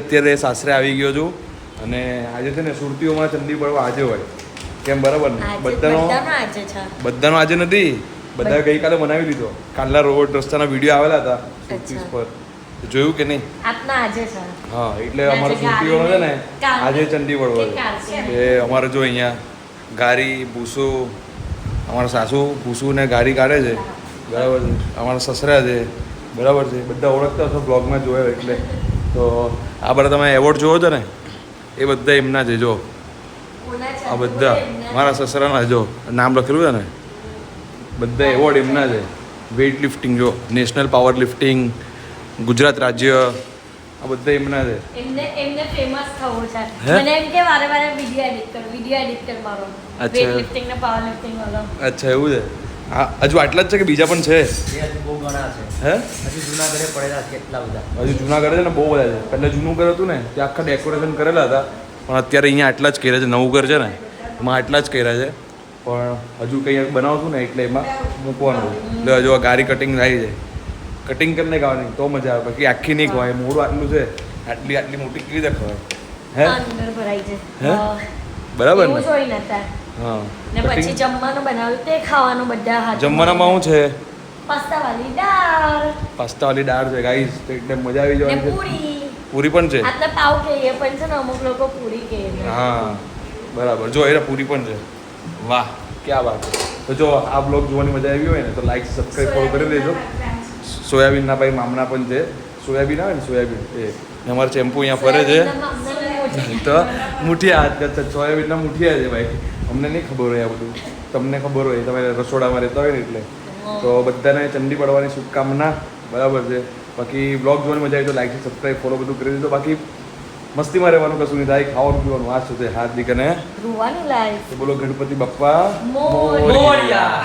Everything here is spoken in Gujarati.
અત્યારે સાસરે આવી ગયો છું અને આજે છે ને સુરતીઓમાં ચંદી પડવા આજે હોય કેમ બરાબર ને બધાનો આજે નથી બધા ગઈકાલે બનાવી લીધો કાલના રોડ રસ્તાના વિડીયો આવેલા હતા સુરતીસ પર જોયું કે નહીં હા એટલે અમારા સુરતીઓનો છે ને આજે ચંદી પડવો છે એ અમારે જો અહીંયા ગારી ભૂસું અમારા સાસુ ભૂસું ને ગારી કાઢે છે બરાબર છે અમારા સસરા છે બરાબર છે બધા ઓળખતા હશો બ્લોગમાં જોયો એટલે તો આ બધા તમે એવોર્ડ જોવો છો ને એ બધા એમના છે જો આ બધા મારા સસરાના જો નામ લખેલું છે ને બધા એવોર્ડ એમના છે વેઇટ લિફ્ટિંગ જો નેશનલ પાવર લિફ્ટિંગ ગુજરાત રાજ્ય આ બધા એમના છે એમને ફેમસ થવું છે મને એમ કે વારે વારે વિડિયો એડિટ કર મારો વેઇટ લિફ્ટિંગ ને પાવર લિફ્ટિંગ વાળો અચ્છા એવું છે હા હજુ આટલા જ છે કે બીજા પણ છે બહુ ઘણા છે હે હજુ જૂનાગઢે પડેલા છે કેટલા બધા હજુ જૂનાગઢ છે ને બહુ બધા છે પહેલાં જૂનું ઘર હતું ને ત્યાં આખા ડેકોરેશન કરેલા હતા પણ અત્યારે અહીંયા આટલા જ કર્યા છે નવું ઘર છે ને એમાં આટલા જ કર્યા છે પણ હજુ કંઈ બનાવશું ને એટલે એમાં મૂકવાનું એટલે હજુ આ ગારી કટિંગ થાય છે કટિંગ કરીને ખાવાની તો મજા આવે બાકી આખી નહીં ખવાય મોડું આટલું છે આટલી મોટી કેવી રીતે ખવાય હે બરાબર ને હા ને પછી જમવાનું બનાવ્યું તે ખાવાનું બધા હાથ જમવાનામાં શું છે પાસ્તા વાળી દાળ છે ગાઈસ તો એટલે મજા આવી ને જવાની પૂરી પણ છે આટલા પાવ કહીએ પણ છે ને અમુક લોકો પૂરી કહે હા બરાબર જો એને પૂરી પણ છે વાહ ક્યાં વાત તો જો આ બ્લોગ જોવાની મજા આવી હોય ને તો લાઈક સબસ્ક્રાઈબ ફોલો કરી દેજો સોયાબીનના ભાઈ મામના પણ છે સોયાબીન આવે ને સોયાબીન એ અમારે ચેમ્પુ અહીંયા ફરે છે તો મુઠિયા હાથ કરતા સોયાબીનના મુઠિયા છે ભાઈ અમને નહીં ખબર હોય આ બધું તમને ખબર હોય તમે રસોડામાં રહેતા હોય ને એટલે તો બધાને ચંડી પડવાની શુભકામના બરાબર છે બાકી બ્લોગ જોવાની મજા આવી તો લાઈક સબસ્ક્રાઈબ ફોલો બધું કરી દીધો બાકી મસ્તીમાં રહેવાનું કશું નહીં થાય ખાવાનું પીવાનું આ છે હાર્દિક અને રૂવાનું લાઈફ બોલો ગણપતિ બાપ્પા મોરયા